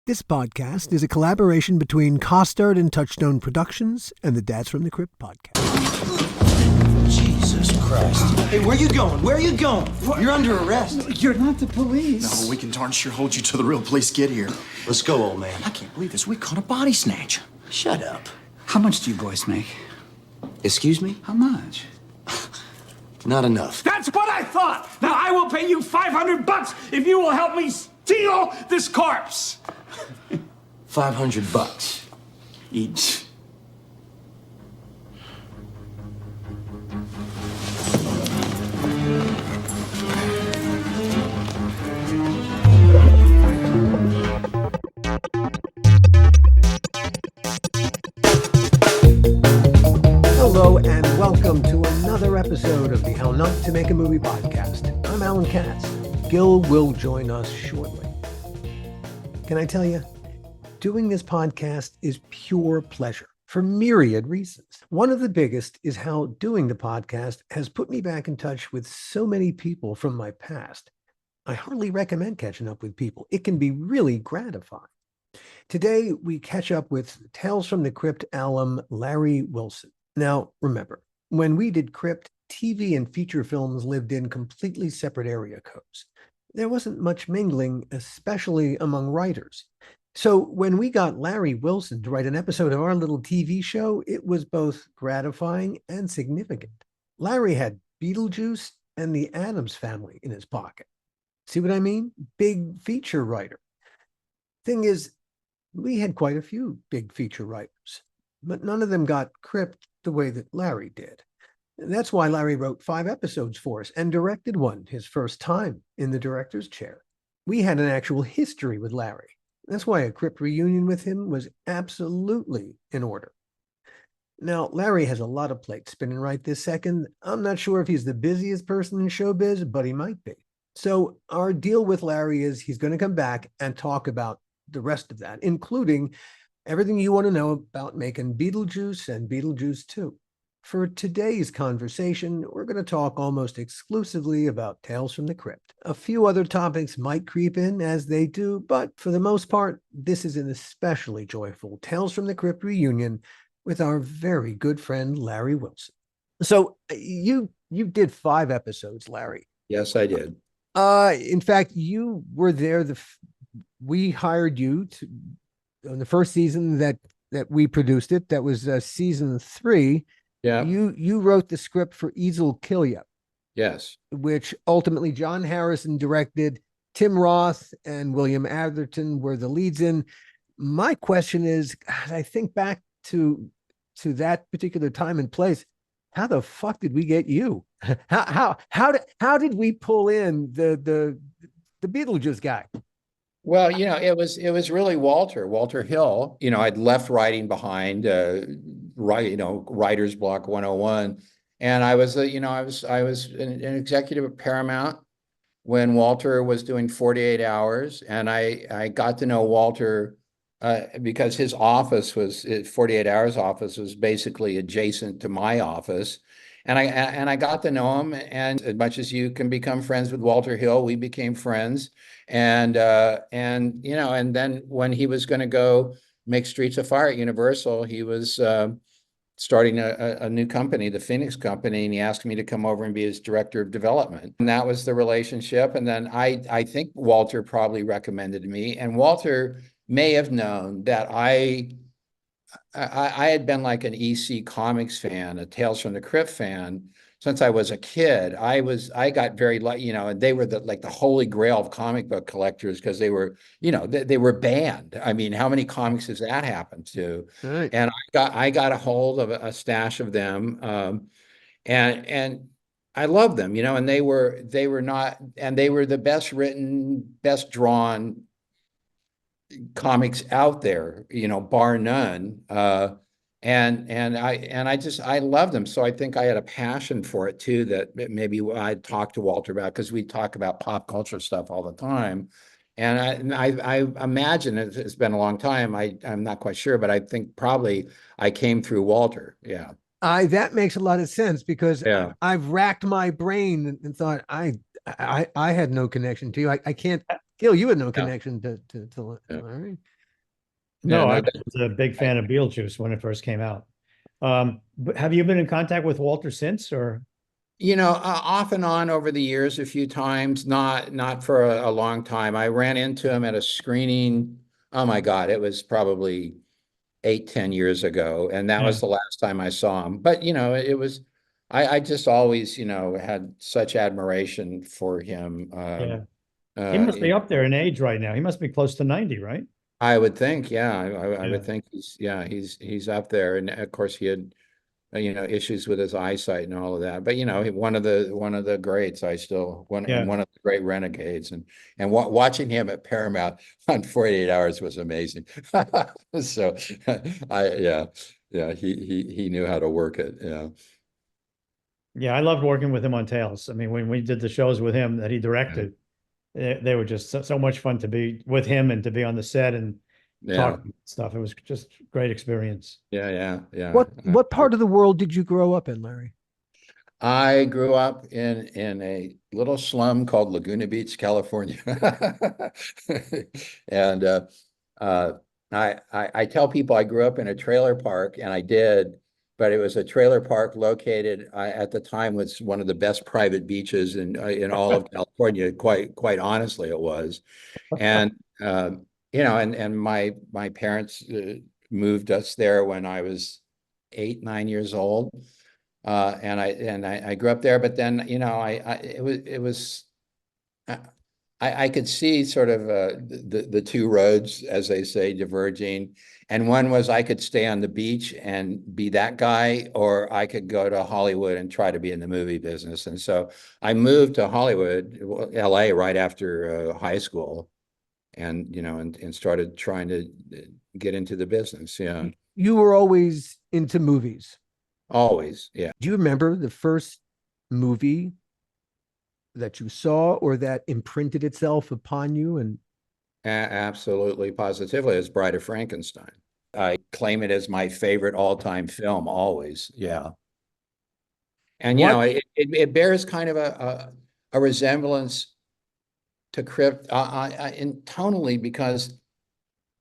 This podcast is a collaboration between Costard and Touchstone Productions and the Tales from the Crypt podcast. Jesus Christ. Hey, where you going? Where are you going? What? You're under arrest. No, you're not the police. No, we can darn sure hold you till the real police get here. Let's go, old man. I can't believe this. We caught a body snatch. Shut up. How much do you boys make? Excuse me? How much? Not enough. That's what I thought. Now I will pay you $500 if you will help me steal this corpse. $500 Each. Hello and welcome to another episode of the How Not to Make a Movie podcast. I'm Alan Katz. Gil will join us shortly. Can I tell you, doing this podcast is pure pleasure for myriad reasons. One of the biggest is how doing the podcast has put me back in touch with so many people from my past. I hardly recommend catching up with people. It can be really gratifying. Today, we catch up with Tales from the Crypt alum Larry Wilson. Now, remember, when we did Crypt, TV and feature films lived in completely separate area codes. There wasn't much mingling, especially among writers. So when we got Larry Wilson to write an episode of our little TV show, it was both gratifying and significant. Larry had Beetlejuice and the ADDAMS family in his pocket. See what I mean? Big feature writer. Thing is, we had quite a few big feature writers, but none of them got Crypt the way that Larry did. That's why Larry wrote 5 episodes for us and directed one, his first time in the director's chair. We had an actual history with Larry. That's why a Crypt reunion with him was absolutely in order. Now, Larry has a lot of plates spinning right this second. I'm not sure if he's the busiest person in showbiz, but he might be. So our deal with Larry is he's going to come back and talk about the rest of that, including everything you want to know about making Beetlejuice and Beetlejuice 2. For today's conversation, we're going to talk almost exclusively about Tales from the Crypt. A few other topics might creep in as they do, but for the most part, this is an especially joyful Tales from the Crypt reunion with our very good friend, Larry Wilson. So you did 5 episodes, Larry. Yes, I did. In fact, you were there. We hired you to on the first season that we produced it. That was season 3. Yeah. You wrote the script for Easel Kill Ya, Yes. which ultimately John Harrison directed. Tim Roth and William Atherton were the leads in. My question is, as I think back to that particular time and place, how the fuck did we get you? How did we pull in the Beetlejuice guy? Well, it was really Walter Hill. I'd left writing behind, Writer's Block 101, and I was an executive at Paramount when Walter was doing 48 Hours, and I got to know Walter because his 48 Hours office was basically adjacent to my office. And I got to know him, and as much as you can become friends with Walter Hill, we became friends. And then when he was going to go make Streets of Fire at Universal, he was starting a new company, the Phoenix Company, and he asked me to come over and be his director of development. And that was the relationship. And then I think Walter probably recommended me, and Walter may have known that I had been like an EC Comics fan, a Tales from the Crypt fan since I was a kid. I got very and they were the holy grail of comic book collectors because they were, they were banned. I mean, how many comics has that happened to? Right. And I got a hold of a stash of them, and I loved them, and they were the best written, best drawn comics out there, bar none. And I loved them. So I think I had a passion for it too, that maybe I'd talk to Walter about, because we talk about pop culture stuff all the time. And I imagine it's been a long time. I'm not quite sure, but I think probably I came through Walter. Yeah. That makes a lot of sense, because Yeah. I've racked my brain and thought I had no connection to you. I can't Gil, you had no Yeah. connection to Yeah. Larry. No, no, I was a big fan of Beetlejuice when it first came out. But have you been in contact with Walter since, or? Off and on over the years, a few times, not for a long time. I ran into him at a screening. Oh my God, it was probably 8, 10 years ago. And that Yeah, was the last time I saw him. But, it was, I just always, had such admiration for him. yeah. He must be up there in age right now. He must be close to 90, right? I would think, yeah, I Yeah. would think he's up there. And of course he had, issues with his eyesight and all of that. But one of the greats. Yeah. One of the great renegades, and watching him at Paramount on 48 Hours was amazing. So, he knew how to work it. Yeah, Yeah, I loved working with him on Tales. I mean, when we did the shows with him that he directed, they were just so much fun to be with him and to be on the set and yeah, talk stuff. It was just great experience. yeah. What part of the world did you grow up in, Larry? I grew up in a little slum called Laguna Beach, California. And uh, I tell people I grew up in a trailer park, and I did, but it was a trailer park located at the time was one of the best private beaches in all of California. Quite honestly, it was. And and my parents moved us there when I was 8, 9 years old. And I grew up there, but then I could see sort of the two roads, as they say, diverging. And one was I could stay on the beach and be that guy, or I could go to Hollywood and try to be in the movie business. And so I moved to Hollywood, LA, right after high school, and and started trying to get into the business. Yeah, You were always into movies. always. Yeah. Do you remember the first movie that you saw or that imprinted itself upon you? And Absolutely, positively, as Bride of Frankenstein. I claim it as my favorite all-time film, always. Yeah. And what? it bears kind of a resemblance to Crypt in tonally, because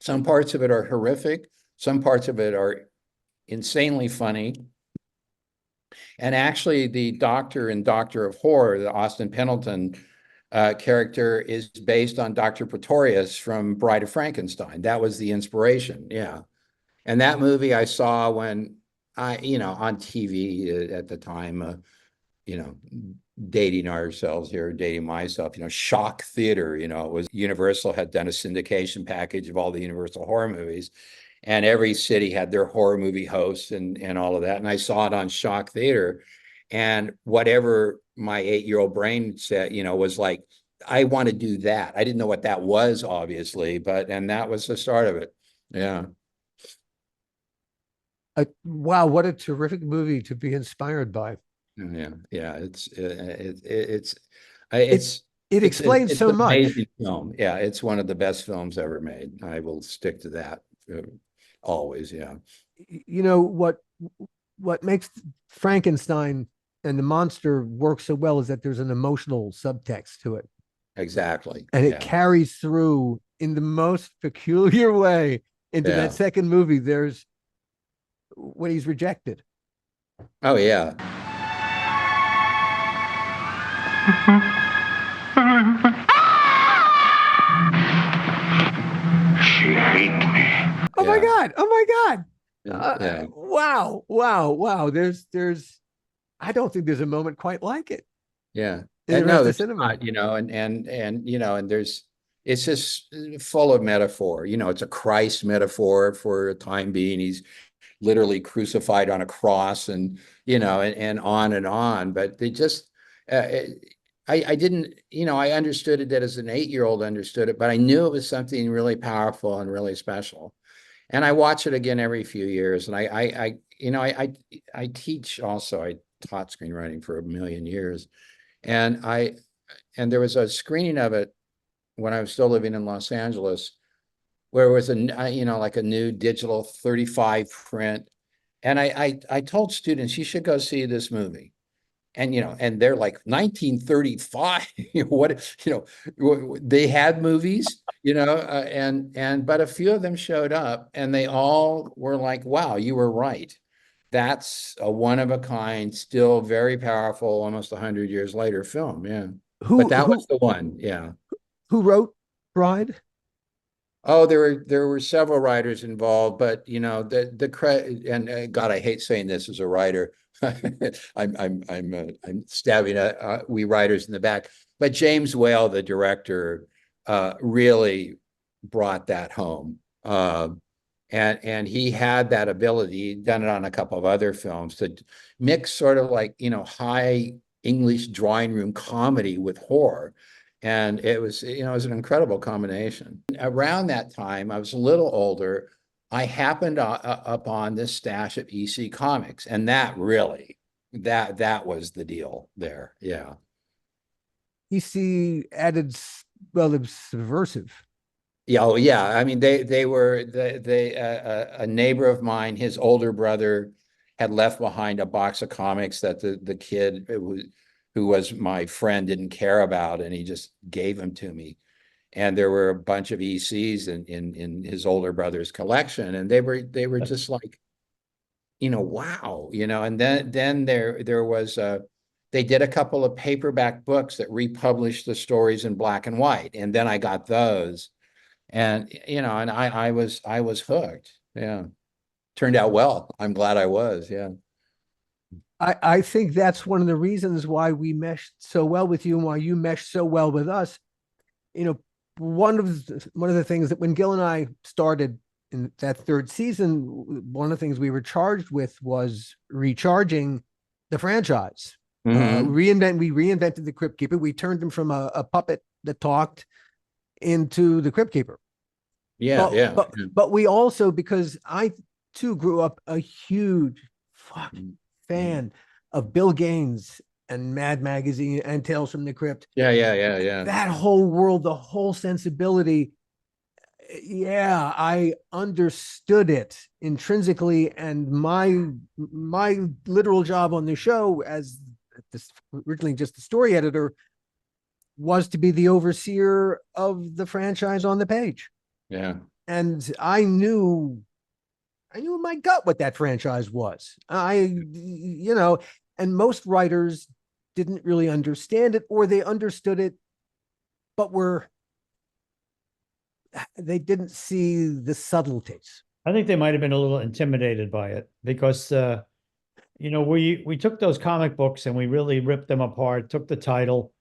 some parts of it are horrific, some parts of it are insanely funny. And actually, the doctor in Doctor of Horror, the Austin Pendleton character, is based on Dr. Pretorius from Bride of Frankenstein. That was the inspiration. Yeah. And that movie I saw when on TV at the time, you know, dating ourselves here, dating myself, Shock Theater, it was Universal had done a syndication package of all the Universal horror movies. And every city had their horror movie hosts and all of that. And I saw it on Shock Theater. And whatever my 8-year-old brain said, was like, I want to do that. I didn't know what that was, obviously, and that was the start of it. Yeah. Wow, what a terrific movie to be inspired by. Yeah. It explains so an much. amazing film. Yeah, it's one of the best films ever made. I will stick to that always. Yeah. What makes Frankenstein and the monster work so well is that there's an emotional subtext to it. Exactly. And it carries through in the most peculiar way into that second movie. There's when he's rejected. Oh, yeah. She hates me. Oh my God. Oh my God. Yeah. Wow. There's I don't think there's a moment quite like it. Yeah. In the And rest no, of there's cinema. not, and there's, it's just full of metaphor. It's a Christ metaphor for a time being. He's literally crucified on a cross, and and on and on. But they just, I didn't, I understood it that as an 8-year-old understood it, but I knew it was something really powerful and really special. And I watch it again every few years. And I teach also. I taught screenwriting for a million years. And there was a screening of it when I was still living in Los Angeles, where it was like a new digital 35 print. And I told students, you should go see this movie. and, and they're like 1935, they had movies, but a few of them showed up and they all were like, wow, you were right. That's a one of a kind, still very powerful, almost 100 years later film. Yeah. But that was the one. Yeah. Who wrote Bride? Oh, there were several writers involved, but the credit, and God, I hate saying this as a writer. I'm stabbing at we writers in the back, but James Whale, the director, really brought that home. And he had that ability. He'd done it on a couple of other films to mix sort of like, high English drawing room comedy with horror. And it was an incredible combination. Around that time, I was a little older. I happened upon this stash of EC Comics, and that really, that was the deal there. Yeah. EC added, well, it was subversive. Yeah, oh yeah. I mean, they were a neighbor of mine. His older brother had left behind a box of comics that the kid who was my friend didn't care about, and he just gave them to me. And there were a bunch of ECs in his older brother's collection, and they were just like, wow, And then there was they did a couple of paperback books that republished the stories in black and white, and then I got those. And and I was hooked. Yeah. Turned out well. I'm glad I was. Yeah. I think that's one of the reasons why we meshed so well with you and why you meshed so well with us. One of the things that when Gil and I started in that third season, one of the things we were charged with was recharging the franchise. Mm-hmm. We reinvented the Crypt Keeper. We turned him from a puppet that talked into the Crypt Keeper. Yeah, but we also, because I too grew up a huge fucking fan of Bill Gaines and Mad Magazine and Tales from the Crypt. Yeah. That whole world, the whole sensibility. Yeah, I understood it intrinsically, and my literal job on the show as originally just the story editor was to be the overseer of the franchise on the page. Yeah. And I knew in my gut what that franchise was. And most writers didn't really understand it, or they understood it, but they didn't see the subtleties. I think they might have been a little intimidated by it because, we took those comic books and we really ripped them apart, took the title,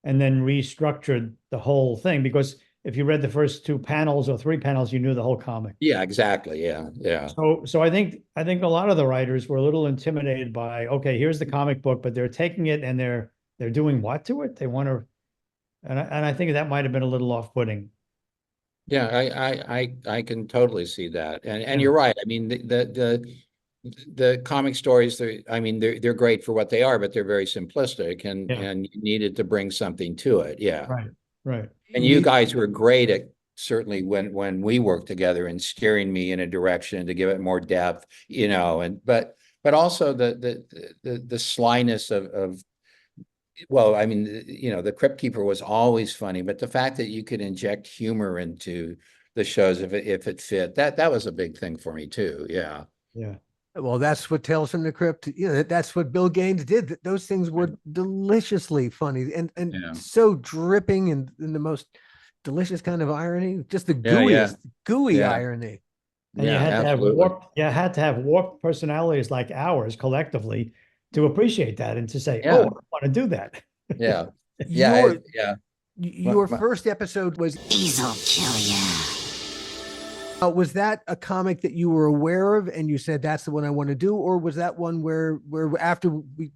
and then restructured the whole thing. Because if you read the first 2 panels or 3 panels, you knew the whole comic. Yeah, exactly. Yeah. So I think a lot of the writers were a little intimidated by, okay, here's the comic book, but they're taking it and they're doing what to it? They want to, and I think that might have been a little off-putting. Yeah, I can totally see that. And you're right. I mean, the comic stories, they're great for what they are, but they're very simplistic, and you needed to bring something to it. Yeah. Right. And you guys were great at, certainly when we worked together, and steering me in a direction to give it more depth, but also the slyness of well, I mean, the Crypt Keeper was always funny, but the fact that you could inject humor into the shows if it fit, that was a big thing for me too. Yeah. Well, that's what Tales from the Crypt, that's what Bill Gaines did. Those things were deliciously funny and so dripping in the most delicious kind of irony, just the gooey irony. And you had to have warped personalities like ours collectively to appreciate that and to say, oh, I want to do that. Yeah. Your first episode was He'll kill you. Was that a comic that you were aware of and you said that's the one I want to do, or was that one where after we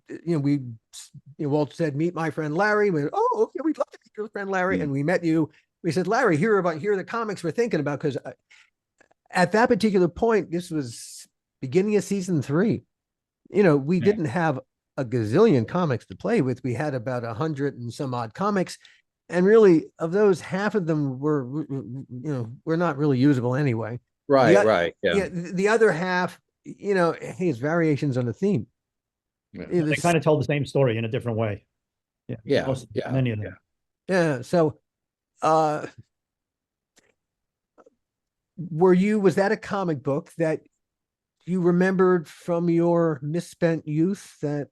Walt said meet my friend Larry, we went, oh okay, we'd love to meet your friend Larry, and we met you. We said, Larry, here are the comics we're thinking about, because at that particular point, this was beginning of season 3. We didn't have a gazillion comics to play with. We had about 100 and some odd comics. And really, of those, half of them were not really usable anyway. Right. Yeah. The other half, it's variations on the theme. It They is- kind of told the same story in a different way. Yeah. Yeah, yeah, Many of them. yeah. So, was that a comic book that you remembered from your misspent youth that?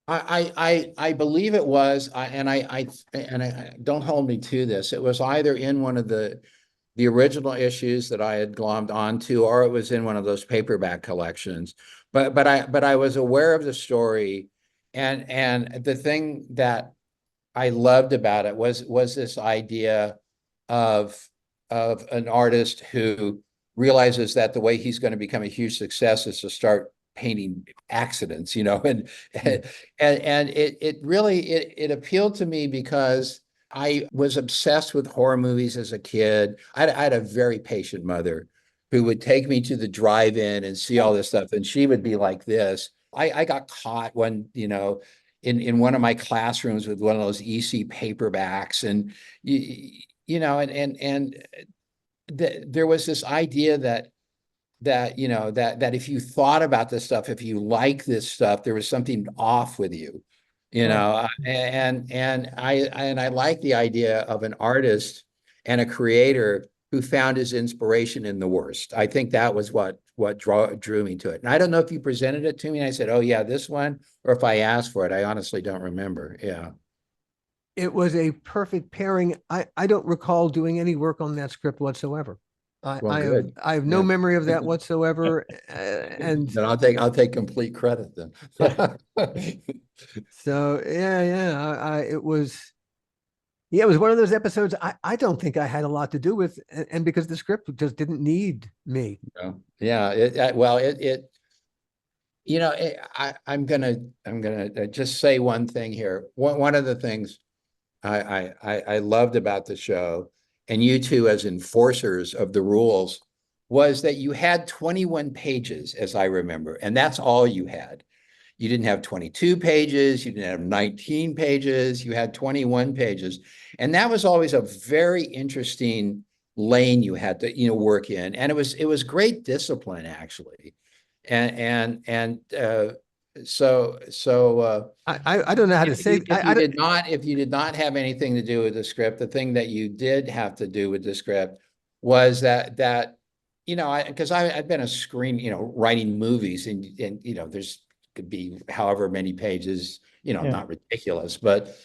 I believe it was, I don't hold me to this. It was either in one of the original issues that I had glommed onto, or it was in one of those paperback collections. But I was aware of the story, and the thing that I loved about it was this idea of an artist who realizes that the way he's going to become a huge success is to start painting accidents, and it really it appealed to me because I was obsessed with horror movies as a kid. I had a very patient mother who would take me to the drive-in and see all this stuff, and she would be like this. I got caught when, in one of my classrooms with one of those EC paperbacks, and there was this idea that if you thought about this stuff, if you like this stuff, there was something off with you, and I like the idea of an artist and a creator who found his inspiration in the worst. I think that was what drew me to it. And I don't know if you presented it to me and I said, oh yeah, this one, or if I asked for it. I honestly don't remember. Yeah. It was a perfect pairing. I don't recall doing any work on that script whatsoever. Well, I have no memory of that whatsoever. And then I'll take complete credit then. so yeah, it was one of those episodes I don't think I had a lot to do with, and because the script just didn't need me. I'm gonna just say one thing here. One of the things I loved about the show, and you two as enforcers of the rules, was that you had 21 pages, as I remember, and that's all you had. You didn't have 22 pages, you didn't have 19 pages, you had 21 pages. And that was always a very interesting lane you had to, work in. And it was great discipline, actually. So I don't know how to say. If you did not have anything to do with the script, the thing that you did have to do with the script was that because I've been a writing movies, and there's could be however many pages, not ridiculous, but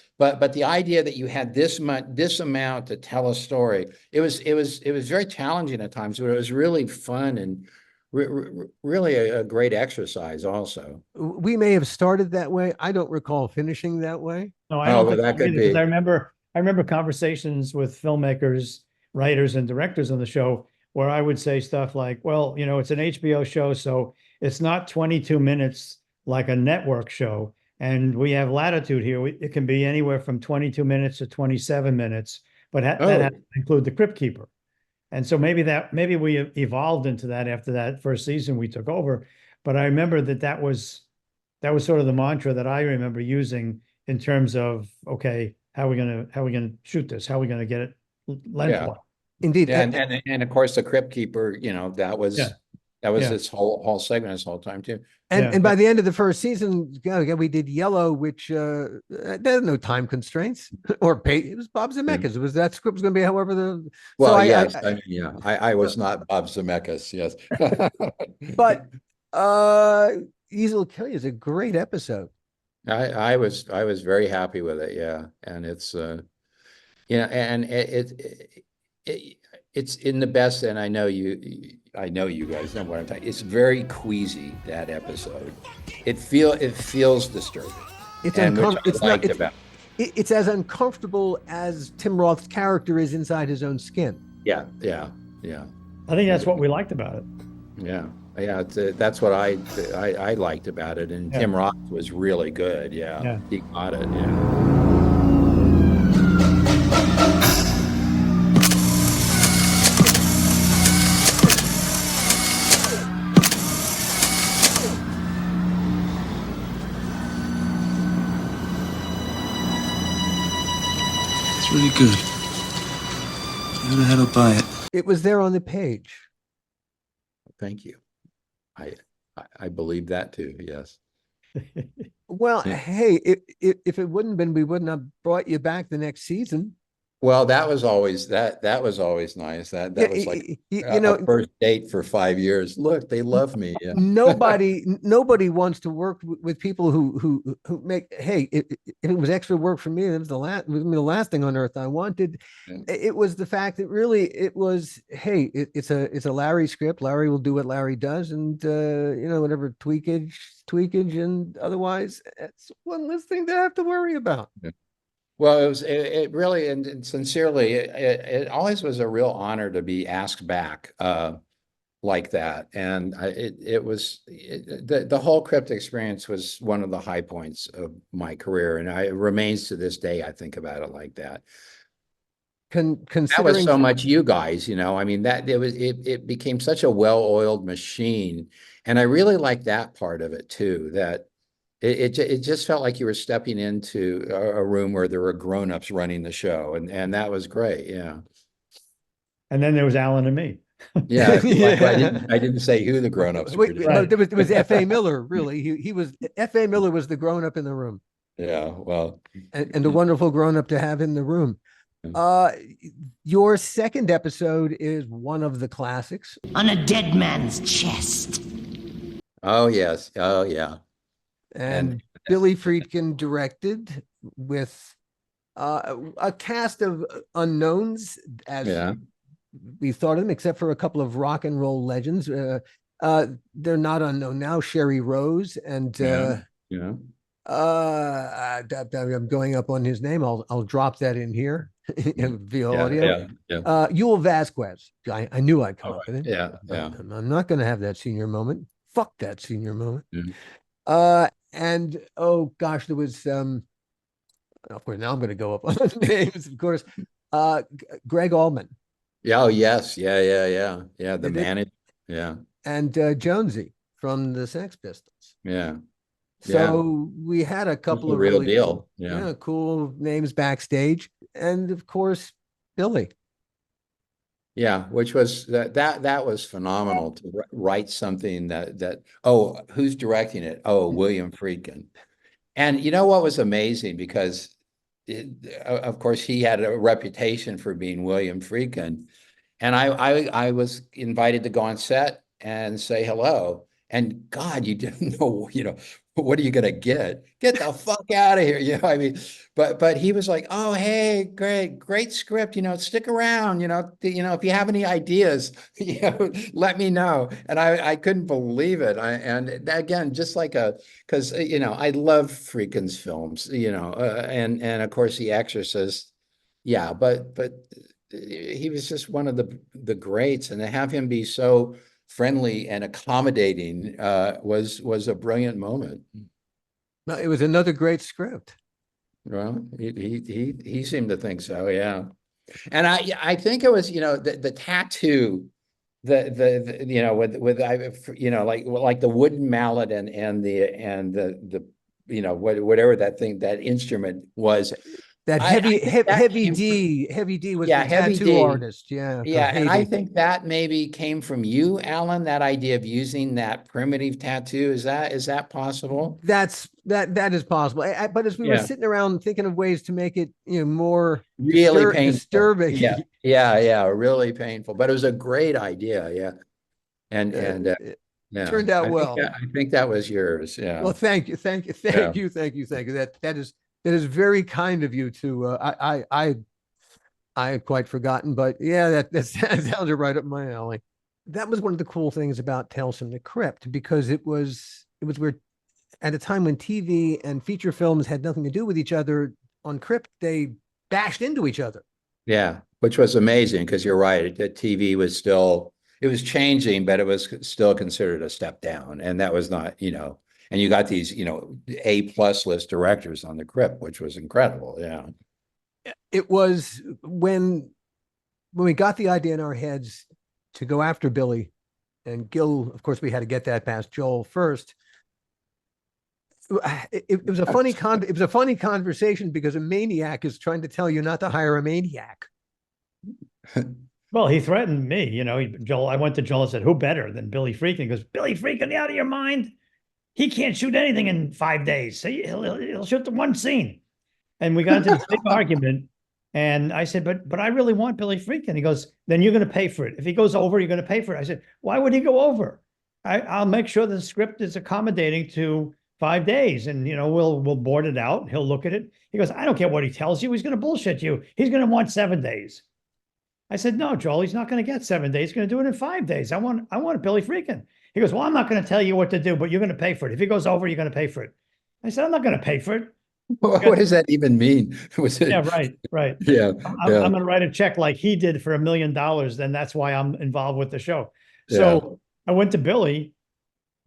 the idea that you had this amount to tell a story, it was very challenging at times, but it was really fun and really a great exercise also. We may have started that way. I don't recall finishing that way. No, I don't think that so could either, 'cause be. I remember conversations with filmmakers, writers, and directors on the show where I would say stuff like, well, it's an HBO show, so it's not 22 minutes like a network show. And we have latitude here. It can be anywhere from 22 minutes to 27 minutes, but that has to include the Crypt Keeper. And so maybe we evolved into that after that first season we took over. But I remember that was sort of the mantra that I remember using in terms of, okay, how are we gonna shoot this? How are we gonna get it lengthwise? Indeed. And of course the Crypt Keeper, that was this whole segment this whole time too. And by the end of the first season, we did Yellow, which there's no time constraints or pay. It was Bob Zemeckis. It was that script was going to be however the. Well, so yes, I was not Bob Zemeckis, yes. But Easel Kill You is a great episode. I was very happy with it, yeah, and it's and it's in the best, and I know you guys know what I'm talking. It's very queasy, that episode. It feels disturbing. It's It's as uncomfortable as Tim Roth's character is inside his own skin. Yeah. I think that's what we liked about it. Yeah. That's what I liked about it, and Tim Roth was really good. Yeah. He got it. Yeah. It's really good. I'm gonna have to buy it. It was there on the page. Thank you. I believe that too. Yes. Well, Yeah. hey, if it wouldn't been, we wouldn't have brought you back the next season. Well, that was always that was always nice. That Yeah, that was like you a know, first date for 5 years. Look, they love me. Yeah. nobody wants to work with people who make. Hey, if it was extra work for me, it was it was the last thing on earth I wanted. Yeah. It was the fact that really it was. Hey, it's a Larry script. Larry will do what Larry does, and whatever tweakage, and otherwise, it's one less thing to have to worry about. Yeah. Well, it really and sincerely, it always was a real honor to be asked back like that. And the whole crypt experience was one of the high points of my career. And it remains to this day, I think about it like that. That was Considering so much you guys, I mean, it became such a well-oiled machine. And I really like that part of it too, that it just felt like you were stepping into a room where there were grown-ups running the show, and that was great. Yeah. And then there was Alan and me. Yeah. Yeah. I didn't say who the grown-ups were. Wait, no, there was F.A. Miller, really. He was F.A. Miller was the grown-up in the room. Yeah, well, And the wonderful grown-up to have in the room. Your second episode is one of the classics. On a dead man's chest. oh yes, oh yeah. And Billy Friedkin directed with a cast of unknowns as Yeah. we thought of them, except for a couple of rock and roll legends. They're not unknown now. Sherry Rose and Yeah. I'm going up on his name. I'll drop that in here via Yeah, audio. yeah. Yul Vasquez. I knew I'd come up with it. Yeah, yeah. I'm not going to have that senior moment. Fuck that senior moment. Mhm. And oh gosh, there was of course now I'm going to go up on names, of course. Greg Allman. Yeah, oh yes, yeah. The Did it- manager. Yeah, and Jonesy from the Sex Pistols. yeah. So we had a couple The of real really deal. Yeah. cool names backstage, and of course Billy. Yeah, which was that was phenomenal to write something that oh, who's directing it? Oh, William Friedkin. And you know what was amazing, because of course he had a reputation for being William Friedkin, and I was invited to go on set and say hello. And God, you didn't know, what are you gonna get? Get the fuck out of here. I mean, but he was like, oh, hey, great script, stick around, if you have any ideas, let me know. And I couldn't believe it. And again, just like because I love Friedkin's films, and of course The Exorcist. Yeah, but he was just one of the greats, and to have him be so friendly and accommodating was a brilliant moment. No, it was another great script. Well, he seemed to think so, yeah. And I think it was, the tattoo, like the wooden mallet and the whatever that instrument was. That I think that heavy came D was Yeah, the Heavy tattoo D. artist. Yeah. Yeah, and I Haiti. think that maybe came from you, Alan, that idea of using that primitive tattoo. Is that possible? that is possible. But as we were Yeah. sitting around thinking of ways to make it, more Really painful. disturbing. Yeah, really painful. But it was a great idea, yeah. And it yeah, turned out well. I think that was yours. Yeah. Well, thank you. That is very kind of you to. I had quite forgotten, but yeah, that sounded right up my alley. That was one of the cool things about Tales from the Crypt, because it was weird at a time when TV and feature films had nothing to do with each other. On Crypt, they bashed into each other. Yeah, which was amazing, because you're right. The TV was still, it was changing, but it was still considered a step down. And that was not, and you got these, A+ list directors on the Crypt, which was incredible. Yeah. It was when we got the idea in our heads to go after Billy and Gil. Of course, we had to get that past Joel first. It was a funny conversation, because a maniac is trying to tell you not to hire a maniac. Well, he threatened me, Joel. I went to Joel and said, who better than Billy Friedkin? He goes, Billy Friedkin, you out of your mind? he can't shoot anything in 5 days. So he'll shoot the one scene. And we got into this big argument. And I said, but I really want Billy Friedkin. He goes, then you're going to pay for it. If he goes over, you're going to pay for it. I said, why would he go over? I'll make sure the script is accommodating to 5 days, and we'll board it out. He'll look at it. He goes, I don't care what he tells you. He's going to bullshit you. He's going to want 7 days. I said, no, Joel, he's not going to get 7 days. He's going to do it in 5 days. I want Billy Friedkin. He goes, well, I'm not going to tell you what to do, but you're going to pay for it. If he goes over, you're going to pay for it. I said, I'm not going to pay for it. What does that even mean? Was it? Yeah, right. Yeah, I'm going to write a check like he did for $1 million. Then that's why I'm involved with the show. So I went to Billy,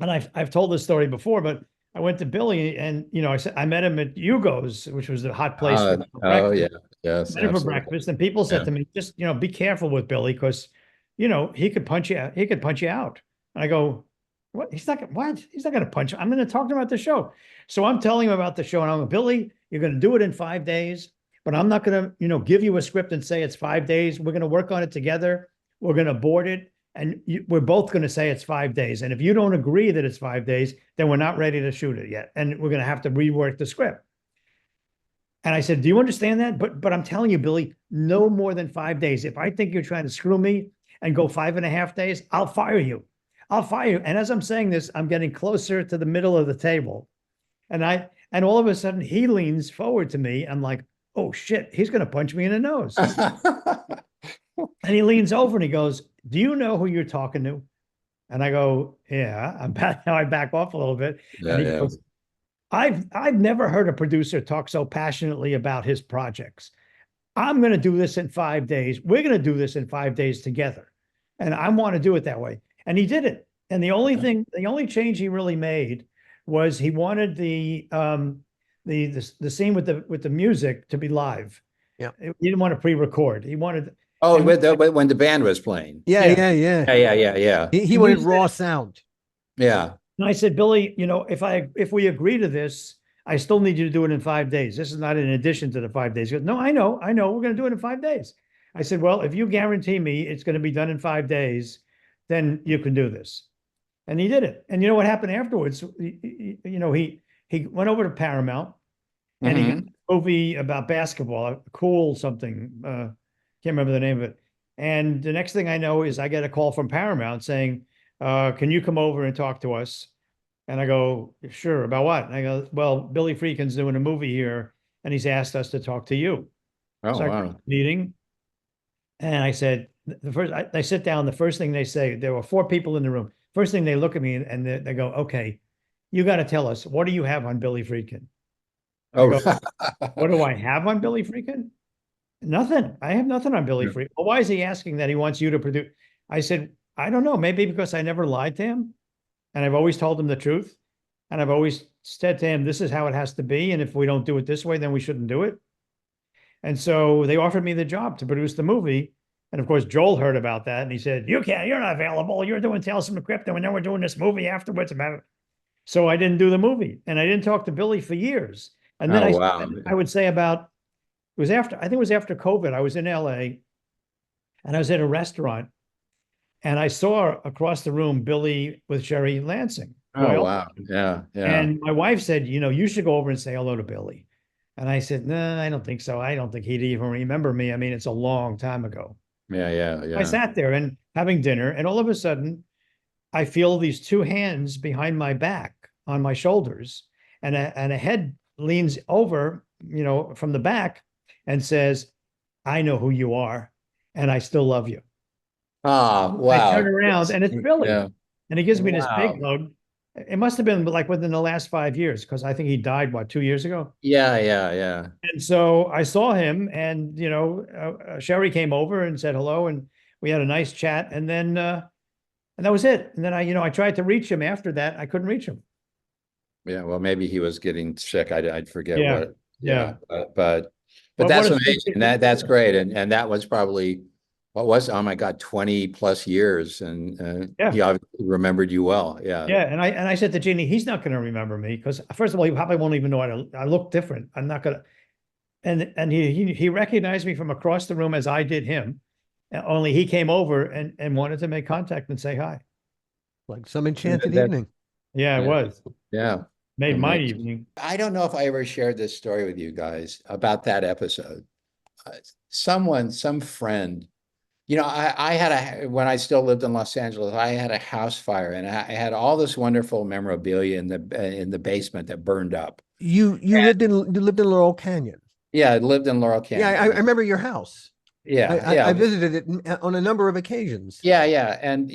and I've told this story before, but I went to Billy, and I said I met him at Hugo's, which was the hot place. For breakfast. Yes, met him for breakfast, and people said to me, just be careful with Billy, because he could punch you out. He could punch you out. And I go, what? He's not going to punch. I'm going to talk to him about the show. So I'm telling him about the show, and I'm like, Billy, you're going to do it in 5 days, but I'm not going to, give you a script and say it's 5 days. We're going to work on it together. We're going to board it, and we're both going to say it's 5 days. And if you don't agree that it's 5 days, then we're not ready to shoot it yet, and we're going to have to rework the script. And I said, do you understand that? But I'm telling you, Billy, no more than 5 days. If I think you're trying to screw me and go 5.5 days, I'll fire you. I'll fire you. And as I'm saying this, I'm getting closer to the middle of the table. And all of a sudden he leans forward to me. I'm like, oh shit, he's going to punch me in the nose. And he leans over and he goes, do you know who you're talking to? And I go, yeah. I back off a little bit. Yeah, and he goes, I've never heard a producer talk so passionately about his projects. I'm going to do this in 5 days. We're going to do this in 5 days together. And I want to do it that way. And he did it. And the only change he really made was he wanted the scene with the music to be live. Yeah. He didn't want to pre-record. He wanted. When the band was playing. Yeah. He wanted raw sound. Yeah. And I said, Billy, if we agree to this, I still need you to do it in 5 days. This is not in addition to the 5 days. He goes, no, I know. We're going to do it in 5 dadays. I said, well, if you guarantee me it's going to be done in 5 days, then you can do this. And he did it. And you know what happened afterwards? He went over to Paramount, and he got a movie about basketball, cool something. Can't remember the name of it. And the next thing I know is I get a call from Paramount saying, can you come over and talk to us? And I go, sure, about what? And I go, well, Billy Friedkin's doing a movie here, and he's asked us to talk to you. Oh, so I wow. got a meeting, and I said, I sit down, the first thing they say, there were 4 people in the room. First thing they look at me and they go, okay, you got to tell us, what do you have on Billy Friedkin? I go, what do I have on Billy Friedkin? Nothing. I have nothing on Billy Friedkin. Well, why is he asking that he wants you to produce? I said, I don't know. Maybe because I never lied to him, and I've always told him the truth. And I've always said to him, this is how it has to be. And if we don't do it this way, then we shouldn't do it. And so they offered me the job to produce the movie. And of course, Joel heard about that, and he said, you're not available. You're doing Tales from the Crypt, and then we're doing this movie afterwards about it. So I didn't do the movie, and I didn't talk to Billy for years. And then I would say I think it was after COVID, I was in LA, and I was at a restaurant, and I saw across the room Billy with Sherry Lansing. Oh, wow. Yeah. And my wife said, you should go over and say hello to Billy. And I said, no, I don't think so. I don't think he'd even remember me. I mean, it's a long time ago. Yeah. I sat there and having dinner, and all of a sudden I feel these 2 hands behind my back on my shoulders, and a head leans over, from the back and says, I know who you are, and I still love you. Ah, wow. I turn around and it's Billy. Yeah. And he gives me this big hug. It must have been like within the last 5 years, because I think he died, 2 years ago? Yeah. And so I saw him, and, Sherry came over and said hello, and we had a nice chat. And then, and that was it. And then I tried to reach him after that. I couldn't reach him. Yeah. Well, maybe he was getting sick. I'd forget what. Yeah. But that's amazing. That's great. And that was probably, oh my God, 20 plus years. And he obviously remembered you well. Yeah. Yeah. And I said to Jeannie, he's not going to remember me, because first of all, he probably won't even know I look different. I'm not going to. And he recognized me from across the room as I did him. Only he came over and wanted to make contact and say hi. Like some enchanted evening. Yeah, it was. Yeah. Made my Amazing. evening. I don't know if I ever shared this story with you guys about that episode. Some friend, I had when I still lived in Los Angeles, I had a house fire and I had all this wonderful memorabilia in the basement that burned up. You lived in Laurel Canyon. Yeah, I lived in Laurel Yeah, I Canyon. remember your house. I visited it on a number of occasions. Yeah, and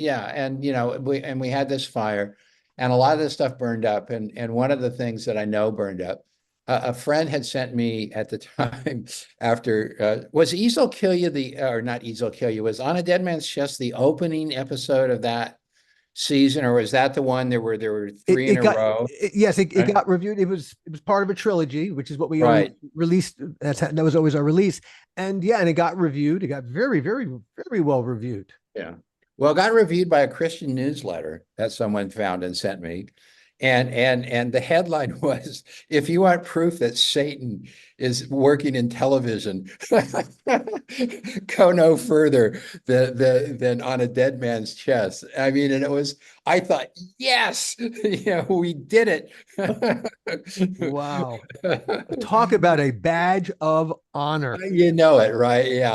we had this fire, and a lot of this stuff burned up, and one of the things that I know burned up, a friend had sent me at the time after was Easel Kill You or not Easel Kill You, was On a Dead Man's Chest the opening episode of that season, or was that the one there were three in a row? Yes, it Right? got reviewed. It was part of a trilogy, which is what we Right. released. That was always our release. And yeah, and it got reviewed. It got very, very, very well reviewed. Yeah. Well, it got reviewed by a Christian newsletter that someone found and sent me. And the headline was, if you want proof that Satan is working in television, go no further than On a Dead Man's Chest. I mean, and I thought, yes, we did it. Wow. Talk about a badge of honor. You know it, right? Yeah,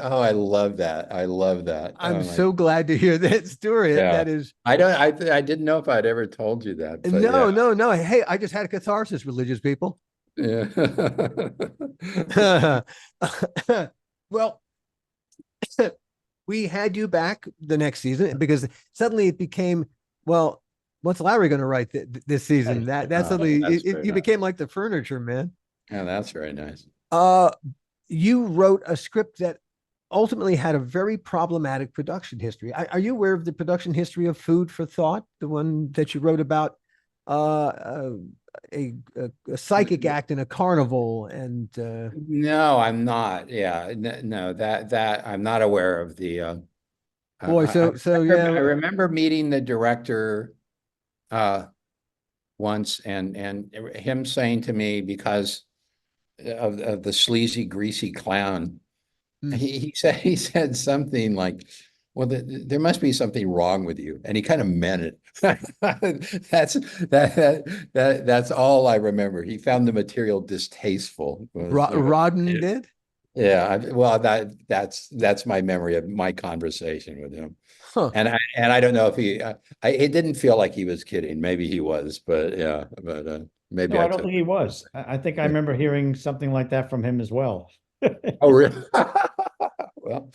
I love that. I love that. I'm so glad to hear that story. Yeah. That is, I didn't know if I'd ever told you that. But no. Hey, I just had a catharsis, religious people. Yeah. Well, we had you back the next season because suddenly it became, well, what's Larry going to write this season? That suddenly you became like the furniture man. Yeah, that's very nice. You wrote a script that ultimately had a very problematic production history. Are you aware of the production history of Food for Thought, the one that you wrote about a psychic act in a carnival? And no, I'm not. Yeah, no, that I'm not aware of the. Boy, I remember meeting the director once, and him saying to me, because of the sleazy, greasy clown, he said something like, well, there must be something wrong with you, and he kind of meant it. That's all I remember. He found the material distasteful. Rodden did. Yeah, well, that's my memory of my conversation with him. Huh. And I don't know if it didn't feel like he was kidding. Maybe he was, but yeah, maybe No, I don't think he was. I think I remember hearing something like that from him as well. Oh, really? Well,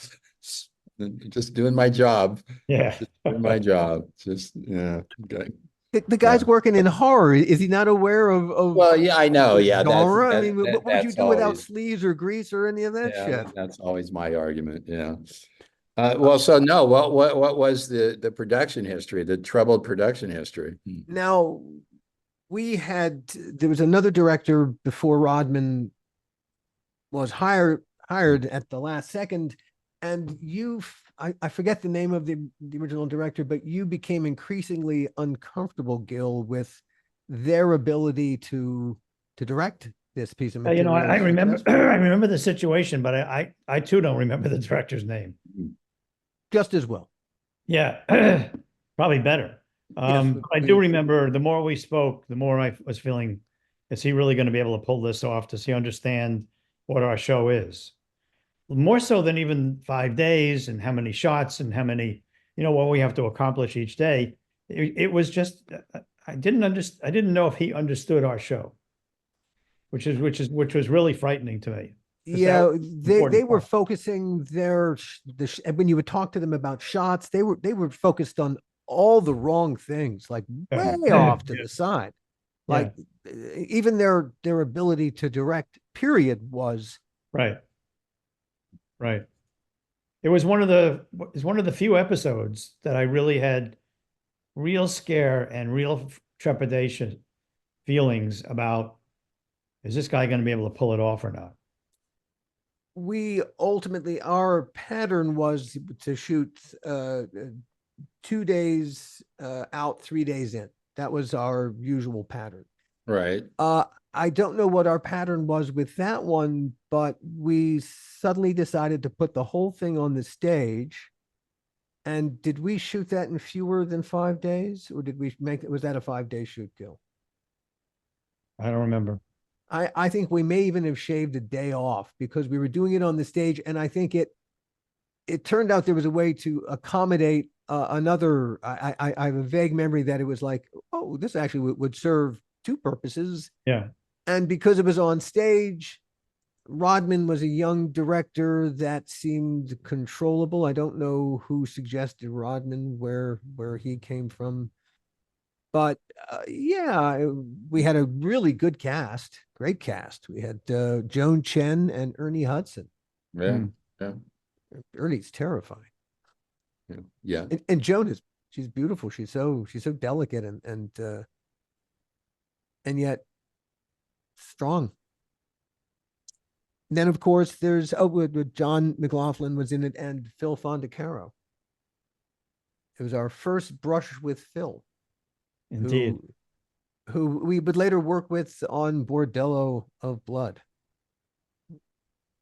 just doing my job. Yeah. Just doing my job. Just, yeah. Okay. The guy's working in horror. Is he not aware of Well, yeah, I know. Yeah. Genre? I mean, what would you do without sleeves or grease or any of that shit? That's always my argument. Yeah. Well, so no, what was the production history, the troubled production history? Now, there was another director before Rodman was hired at the last second, and I forget the name of the original director, but you became increasingly uncomfortable, Gil, with their ability to direct this piece of material. I remember I remember the situation, but I too don't remember the director's name. Just as well. Yeah, probably better. Yes, I do remember the more we spoke, the more I was feeling, is he really going to be able to pull this off? Does he understand what our show is? More so than even 5 days and how many shots and how many, what we have to accomplish each day. It was just, I didn't know if he understood our show, which was really frightening to me. Yeah, they were focusing when you would talk to them about shots, they were focused on all the wrong things, like way off to the side. Like even their ability to direct, period, was right. It was one of the few episodes that I really had real scare and real trepidation feelings about, is this guy going to be able to pull it off or not? Our pattern was to shoot 2 days out, 3 days in. That was our usual pattern. Right. I don't know what our pattern was with that one, but we suddenly decided to put the whole thing on the stage. And did we shoot that in fewer than 5 days, or was that a 5-day shoot, Gil? I don't remember. I think we may even have shaved a day off because we were doing it on the stage, and I think it turned out there was a way to accommodate another. I have a vague memory that it was like, oh, this actually would serve two purposes. Yeah. And because it was on stage, Rodman was a young director that seemed controllable. I don't know who suggested Rodman, where he came from, but yeah, we had a really good cast, great cast. We had Joan Chen and Ernie Hudson. Yeah, yeah, Ernie's terrifying. yeah. And Joan she's beautiful. She's so delicate and yet strong. And then of course there's John McLaughlin was in it, and Phil Fondacaro. It was our first brush with Phil. Indeed. Who we would later work with on Bordello of Blood.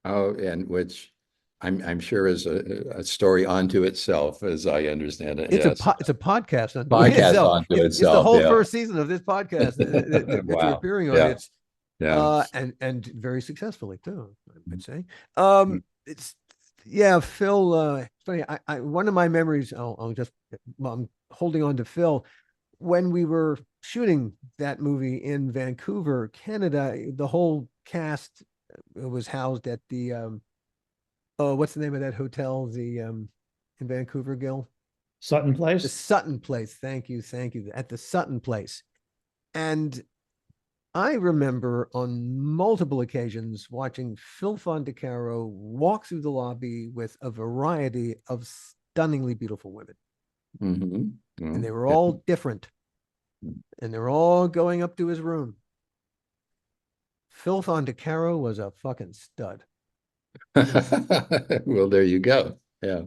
Oh, and which I'm sure is a story unto itself, as I understand it. It's Yes. it's a podcast unto Podcast itself. unto It's the itself, whole yeah. first season of this podcast that you're Wow. appearing on. Yeah. It's Yeah. and very successfully too, I would say. Mm. It's yeah, Phil. It's funny. I one of my memories. I'm holding on to Phil. When we were shooting that movie in Vancouver, Canada, the whole cast was housed at the oh, what's the name of that hotel? The in Vancouver, Gil? Sutton The Place. Sutton Place. Thank you. At the Sutton Place. And I remember on multiple occasions watching Phil Fondacaro walk through the lobby with a variety of stunningly beautiful women. Mhm. And they were all different. And they were all going up to his room. Phil Fondacaro was a fucking stud. Well, there you go. Yeah.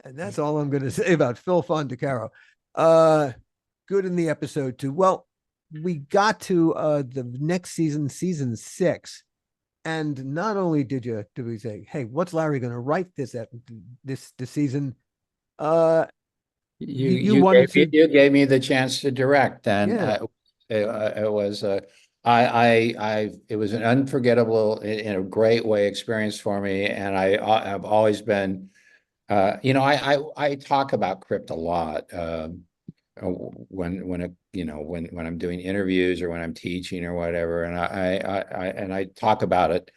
And that's all I'm going to say about Phil Fondacaro. Good in the episode too. Well, we got to the next season, season 6. And not only did we say, hey, what's Larry going to write this season? You gave me the chance to direct, and Yeah. it was it was an unforgettable, in a great way, experience for me, and I've always been, I talk about Crypt a lot when I'm doing interviews or when I'm teaching or whatever, and I talk about it.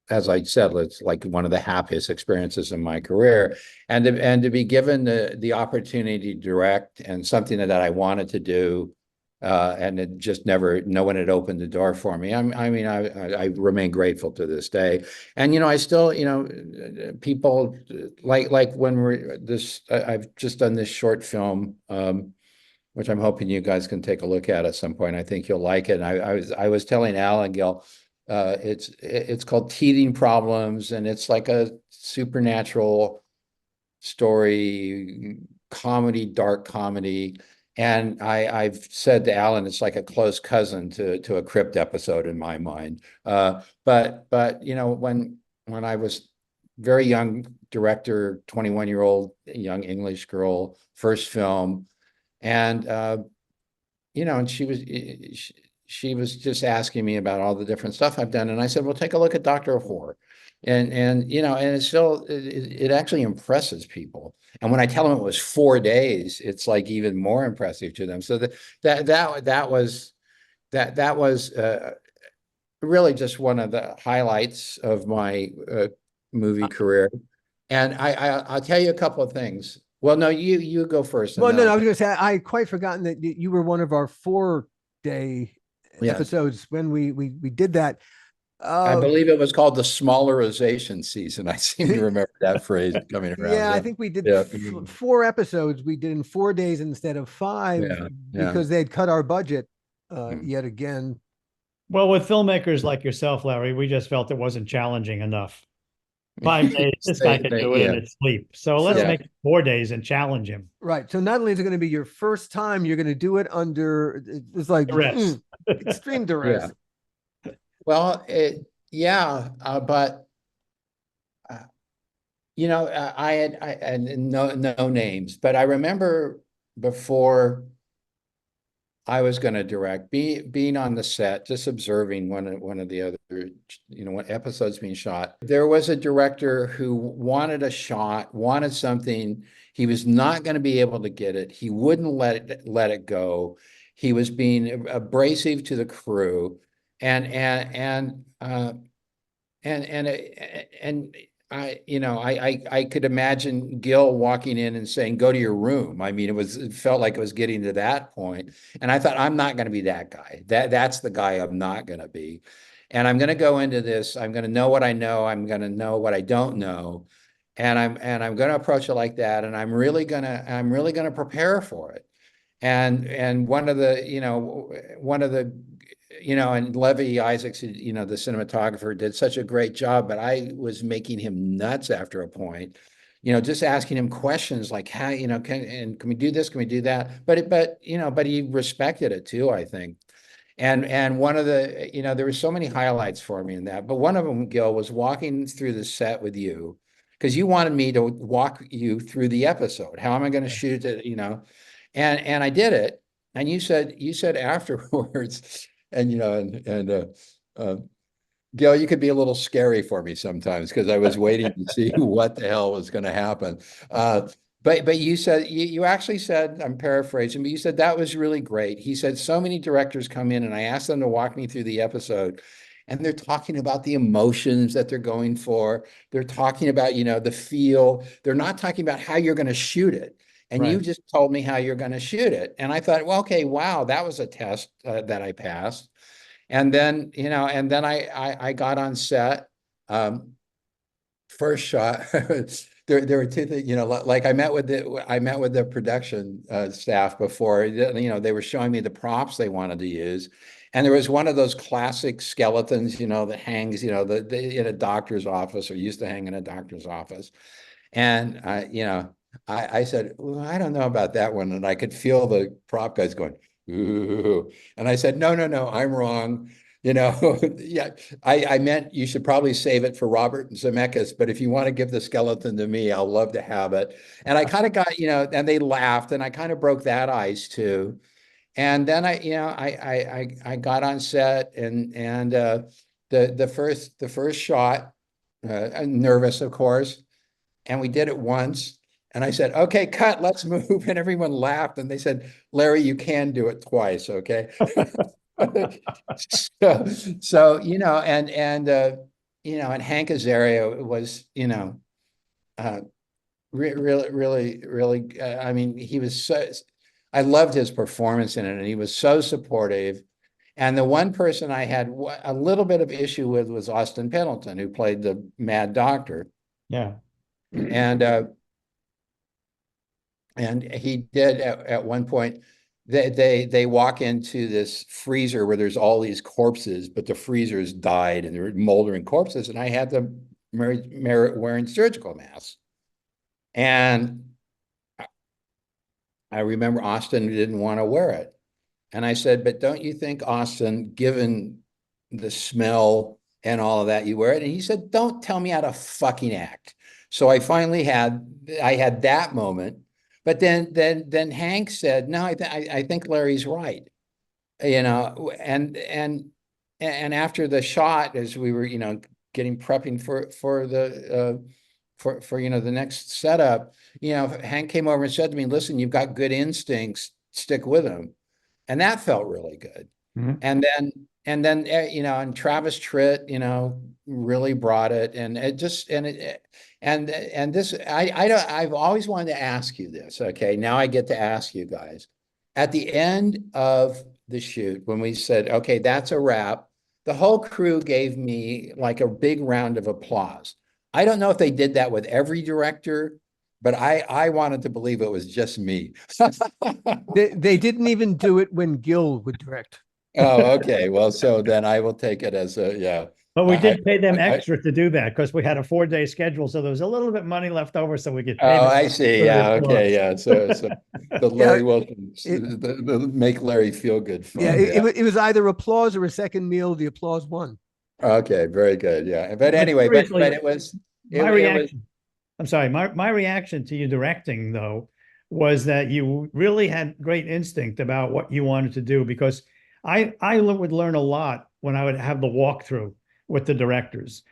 As I said, it's like one of the happiest experiences in my career, and to be given the opportunity to direct, and something that I wanted to do, and it just no one had opened the door for me. I remain grateful to this day, and I still, people like when I've just done this short film, which I'm hoping you guys can take a look at some point. I think you'll like it. And I was telling Al and Gil, it's called Teething Problems, and it's like a supernatural story, comedy, dark comedy. And I've said to Alan, it's like a close cousin to a Crypt episode in my mind. But when I was very young director, 21-year-old young English girl, first film, and and she was just asking me about all the different stuff I've done, and I said, well, take a look at Doctor Horror. And it's still, it actually impresses people. And when I tell them it was 4 days, it's like even more impressive to them. So that was really just one of the highlights of my movie career. And I'll tell you a couple of things. Well, no, you go first. Well, no, I was going to say, I quite forgotten that you were one of our 4-day episodes when we did that. I believe it was called the smallerization season. I seem to remember that phrase coming around. Yeah, I think we did 4 episodes. We did in 4 days instead of 5 because they'd cut our budget yet again. Well, with filmmakers like yourself, Larry, we just felt it wasn't challenging enough. 5 days, this guy can do it in his sleep. So let's make it 4 days and challenge him. Right. So not only is it going to be your first time, you're going to do it under, it's like extreme duress. Yeah. Well, but I had no names, but I remember before I was going to direct. Being on the set, just observing one of the other, when episodes being shot. There was a director who wanted a shot, wanted something. He was not going to be able to get it. He wouldn't let it go. He was being abrasive to the crew, and I could imagine Gil walking in and saying, "Go to your room." I mean, it felt like it was getting to that point. And I thought, I'm not going to be that guy. That's the guy I'm not going to be. And I'm going to go into this. I'm going to know what I know. I'm going to know what I don't know. And I'm going to approach it like that. And I'm really going to prepare for it. And one of the, and Levy Isaacs, the cinematographer, did such a great job, but I was making him nuts after a point, just asking him questions like, how, can we do this? Can we do that? But he respected it too, I think. And one of the, there were so many highlights for me in that, but one of them, Gil, was walking through the set with you, because you wanted me to walk you through the episode. How am I going to shoot it? And I did it. And you said afterwards, Gil, you could be a little scary for me sometimes, because I was waiting to see what the hell was going to happen. But you said, you actually said, I'm paraphrasing, but you said that was really great. He said, so many directors come in and I asked them to walk me through the episode, and they're talking about the emotions that they're going for. They're talking about, the feel. They're not talking about how you're going to shoot it. And you just told me how you're going to shoot it. And I thought, well, okay, wow, that was a test that I passed. And then, I got on set. First shot, there were two things, like I met with the production staff before, they were showing me the props they wanted to use. And there was one of those classic skeletons, that hangs, in a doctor's office, or used to hang in a doctor's office. And I said, well, I don't know about that one. And I could feel the prop guys going, ooh. And I said, no, I'm wrong. Yeah, I meant you should probably save it for Robert Zemeckis, but if you want to give the skeleton to me, I'll love to have it. And I kind of got, and they laughed, and I kind of broke that ice too. And then I got on set, and the first shot, I'm nervous, of course, and we did it once. And I said, okay, cut, let's move. And everyone laughed. And they said, Larry, you can do it twice, okay? so and Hank Azaria was, really, I mean, he was so, I loved his performance in it, and he was so supportive. And the one person I had a little bit of issue with was Austin Pendleton, who played the Mad Doctor. Yeah. And he did at one point, they walk into this freezer where there's all these corpses, but the freezer's died and they're moldering corpses. And I had them wearing surgical masks. And I remember Austin didn't want to wear it. And I said, but don't you think, Austin, given the smell and all of that, you wear it? And he said, don't tell me how to fucking act. So I finally had that moment. But then Hank said, no, I think Larry's right. And after the shot, as we were, getting prepping for the the next setup, Hank came over and said to me, listen, you've got good instincts, stick with them. And that felt really good. Mm-hmm. And then and Travis Tritt, really brought it. And it just, and this, I've always wanted to ask you this. Okay. Now I get to ask you guys. At the end of the shoot, when we said, okay, that's a wrap, the whole crew gave me like a big round of applause. I don't know if they did that with every director, but I wanted to believe it was just me. They didn't even do it when Gil would direct. Oh, okay. Well, so then I will take it as yeah. But we did pay them extra to do that, because we had a 4-day schedule, so there was a little bit of money left over, so we could pay them. I see. Yeah. Okay. Yeah. So the Larry Wilson, the make Larry feel good fun. Yeah. It was either applause or a second meal. The applause won. Okay. Very good. Yeah. But anyway, but it was my reaction. I'm sorry. My reaction to you directing, though, was that you really had great instinct about what you wanted to do, because I would learn a lot when I would have the walkthrough with the directors.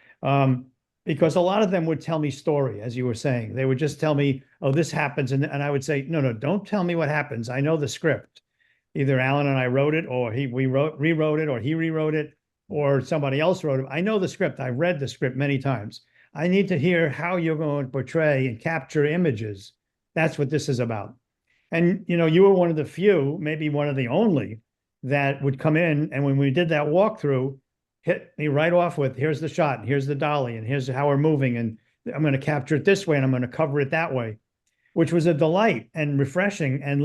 Because a lot of them would tell me story, as you were saying. They would just tell me, oh, this happens. And I would say, no, don't tell me what happens. I know the script. Either Alan and I wrote it, or rewrote it, or he rewrote it, or somebody else wrote it. I know the script. I've read the script many times. I need to hear how you're going to portray and capture images. That's what this is about. And, you were one of the few, maybe one of the only, that would come in. And when we did that walkthrough, hit me right off with, here's the shot, and here's the dolly, and here's how we're moving, and I'm going to capture it this way, and I'm going to cover it that way, which was a delight and refreshing, and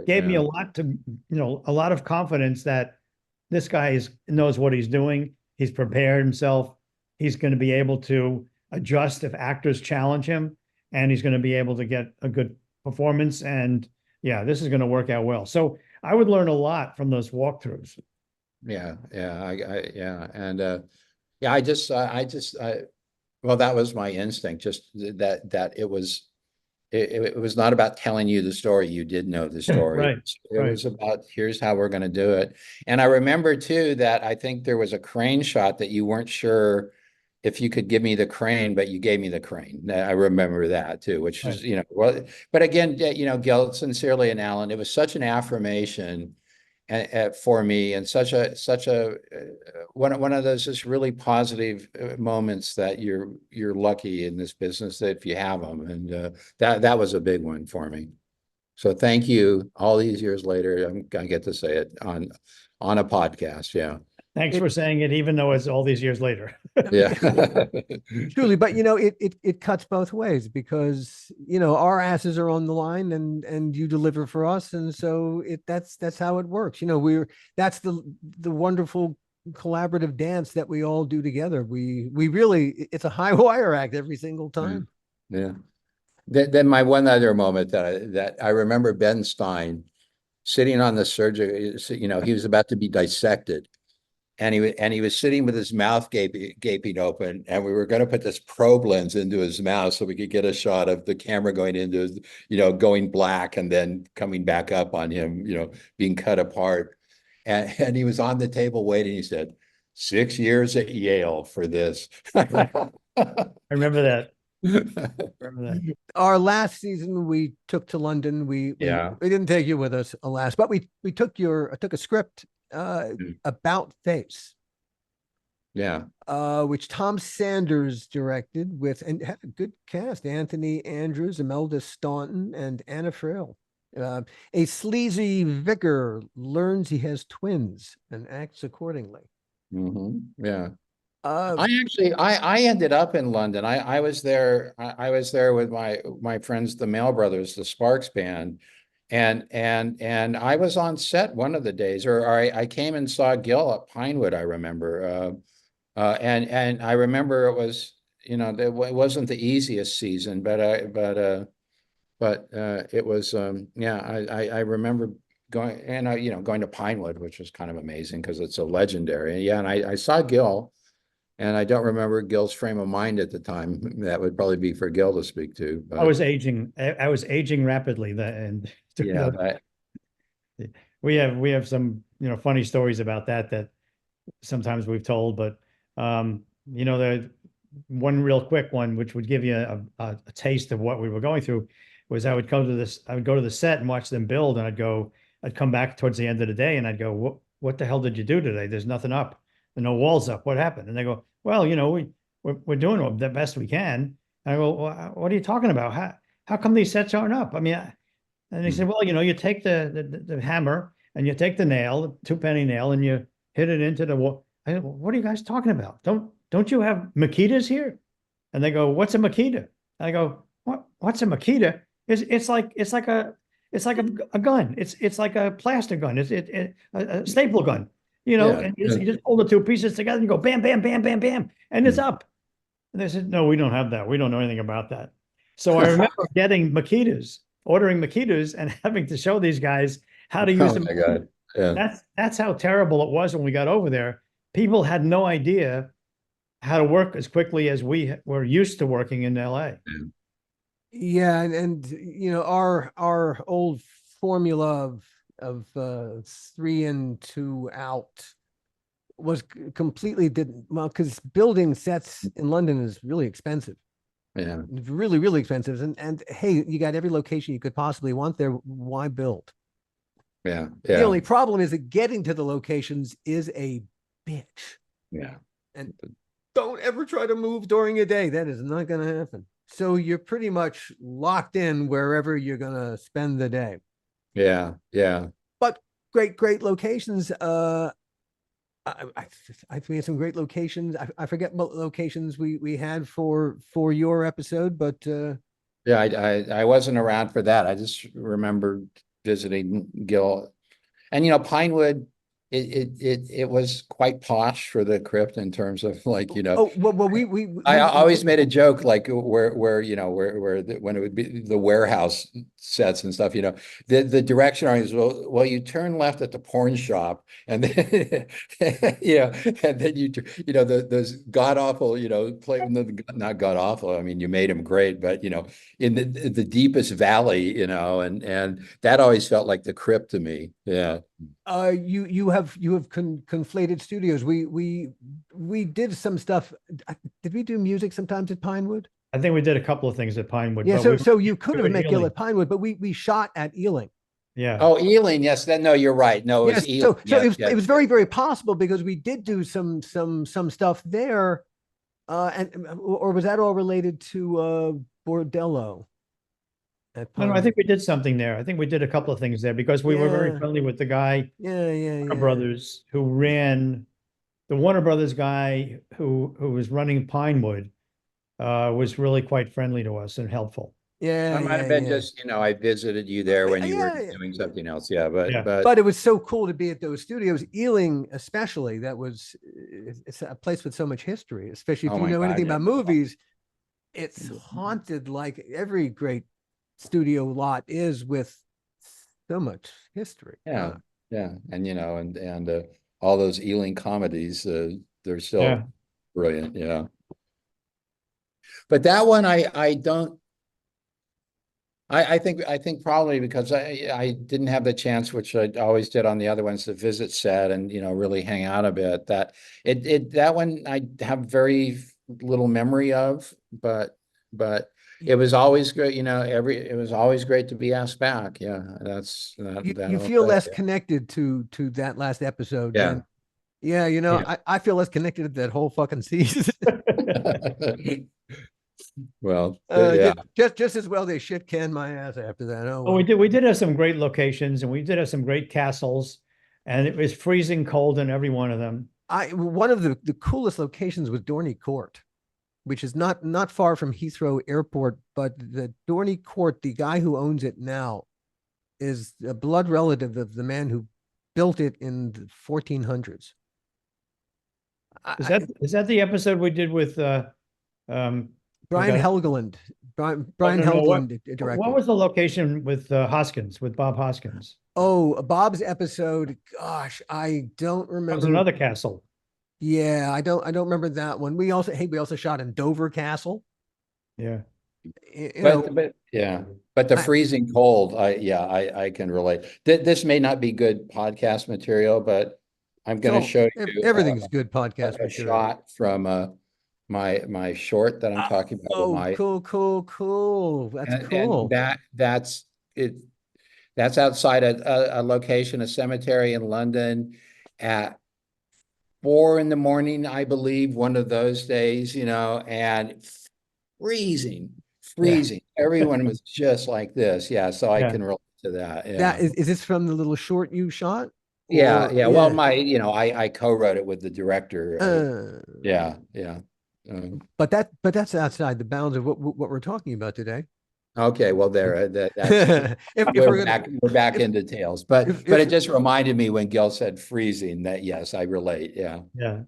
gave me a lot a lot of confidence that this guy knows what he's doing. He's prepared himself. He's going to be able to adjust if actors challenge him, and he's going to be able to get a good performance. And yeah, this is going to work out well. So I would learn a lot from those walkthroughs. Yeah. Well, that was my instinct, just that it was not about telling you the story. You did know the story. Right. It was about, here's how we're going to do it. And I remember too, that I think there was a crane shot that you weren't sure if you could give me the crane, but you gave me the crane. I remember that too, which is, well, but again, Gil, sincerely, and Alan, it was such an affirmation for me, and such a one of those just really positive moments that you're lucky in this business that if you have them, and that was a big one for me. So thank you. All these years later, I get to say it on a podcast. Yeah. Thanks for saying it, even though it's all these years later. Yeah. Truly, but it cuts both ways, because our asses are on the line, and you deliver for us, and so that's how it works. That's the wonderful collaborative dance that we all do together. We really, it's a high wire act every single time. Yeah. Then my one other moment that I remember, Ben Stein sitting on the surgery. He was about to be dissected. And he was sitting with his mouth gaping open, and we were going to put this probe lens into his mouth so we could get a shot of the camera going into his, going black and then coming back up on him, being cut apart. And he was on the table waiting. He said, 6 years at Yale for this. I remember that. Remember that. Our last season, we took to London. We didn't take you with us, alas, but we took a script about face, which Tom Sanders directed with, and had a good cast: Anthony Andrews, Imelda Staunton, and Anna Friel. A sleazy vicar learns he has twins and acts accordingly. Yeah. I ended up in London. I was there. I was there with my friends, the Mail Brothers, the Sparks Band. And I was on set one of the days, or I came and saw Gil at Pinewood, I remember. And I remember it was, it wasn't the easiest season, but it was, I remember going, and going to Pinewood, which was kind of amazing because it's a legendary. And I saw Gil, and I don't remember Gil's frame of mind at the time. That would probably be for Gil to speak to. But I was aging rapidly then. Yeah. We have some, funny stories about that sometimes we've told, but the one real quick one, which would give you a taste of what we were going through, was I would go to the set and watch them build, and I'd come back towards the end of the day, and I'd go, what the hell did you do today? There's nothing up. There are no walls up. What happened? And they go, well, we're doing the best we can. And I go, well, what are you talking about? How come these sets aren't up? I mean, and he said, well, you take the hammer, and you take the nail, the two-penny nail, and you hit it into the wall. I said, well, what are you guys talking about? Don't you have Makitas here? And they go, what's a Makita? I go, what's a Makita? It's like a gun. It's like a plastic gun. It's a staple gun. And you just pull the two pieces together and go bam, bam, bam, bam, bam, and it's up. And they said, no, we don't have that. We don't know anything about that. So I remember ordering Makitas and having to show these guys how to use them. Oh my God. Yeah. That's how terrible it was when we got over there. People had no idea how to work as quickly as we were used to working in LA. Yeah, and you know our old formula of 3 in 2 out was completely didn't well because building sets in London is really expensive. Yeah, It's really, really expensive. And hey, you got every location you could possibly want there. Why build? yeah, The yeah, only problem is that getting to the locations is a bitch. yeah, And don't ever try to move during a day. That is not going to happen. So you're pretty much locked in wherever you're going to spend the day. yeah, yeah. But great, great locations. I think we had some great locations. I forget what locations we had for your episode, but Yeah, I wasn't around for that. I just remember visiting Gil. And Pinewood, it was quite posh for the crypt in terms of like, oh well I always made a joke like when it would be the warehouse sets and stuff, the direction is well, you turn left at the porn shop and then and then those god awful, play not god awful. I mean, you made them great, but in the deepest valley, and that always felt like the crypt to me. Yeah. You have conflated studios. We did some stuff. Did we do music sometimes at Pinewood? I think we did a couple of things at Pinewood. Yeah, but so you could we have were met Gil Ealing. at Pinewood, but we shot at Ealing. Yeah. Oh, Ealing, yes. No, you're right. No, it Yes, was Ealing. so Yes, it was very, very possible because we did do some stuff there. Or was that all related to Bordello at No, I Pinewood? think we did something there. I think we did a couple of things there because we were very Yeah. friendly with the guy, Yeah. Warner Brothers, who ran the Warner Brothers guy who was running Pinewood, was really quite friendly to us and helpful. Yeah, I might have been just, I visited you there when you were doing something else. Yeah, Yeah. but it was so cool to be at those studios. Ealing, especially, it's a place with so much history, especially if Oh you my know God, anything yeah. about movies. It's haunted like every great studio lot is with so much history. Yeah, yeah, and all those Ealing comedies, they're still Yeah. brilliant. Yeah, but that one I don't. I think probably because I didn't have the chance, which I always did on the other ones, to visit set and really hang out a bit. That one I have very little memory of, but it was always great. It was always great to be asked back. Yeah, You feel less connected to that last episode Yeah. than yeah. Yeah. I feel less connected to that whole fucking season. Well, yeah. just as well they shit canned my ass after that. Oh, Oh, we did have some great locations and we did have some great castles, and it was freezing cold in every one of them. One of the coolest locations was Dorney Court, which is not far from Heathrow Airport, but the Dorney Court, the guy who owns it now, is a blood relative of the man who built it in the 1400s. Is that the episode we did with Brian okay. Helgeland? Brian No, Helgeland directed. what was the location with Hoskins, with Bob Hoskins? Oh, Bob's episode. Gosh, I don't That remember. was another castle. Yeah, I don't remember that one. We also shot in Dover Castle. Yeah. But the freezing cold, I can relate. This may not be good podcast material, but I'm going to show you everything's good podcast a material. shot from my short that I'm talking about. Oh, cool. That's cool. And that's it. That's outside a location, a cemetery in London at 4 a.m, I believe, one of those days, and freezing. Everyone was just like this. Yeah. So I can relate to that. Yeah. That is this from the little short you shot? Yeah. Well, I co-wrote it with the director. Yeah. But that's outside the bounds of what we're talking about today. Okay. Well, we're back into Tales, but it just reminded me when Gil said freezing that yes, I relate. Yeah. Yeah.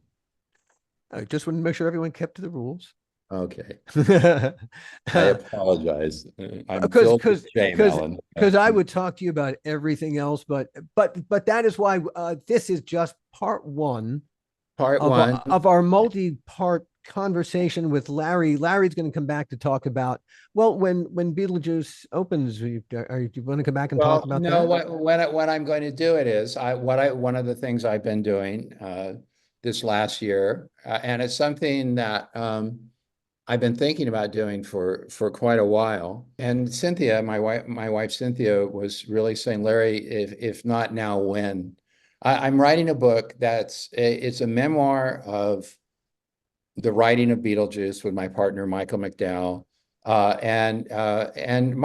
I just wanted to make sure everyone kept to the rules. Okay. I apologize. I'm filled with shame, Alan. Because I would talk to you about everything else, but that is why this is just part one of our multi-part conversation with Larry. Larry's going to come back to talk about, well, when Beetlejuice opens, do you want to come back and talk about no, that? what I'm going to do it is one of the things I've been doing this last year, and it's something that I've been thinking about doing for quite a while. And Cynthia, my wife Cynthia, was really saying, Larry, if not now, when? I'm writing a book it's a memoir of the writing of Beetlejuice with my partner Michael McDowell, and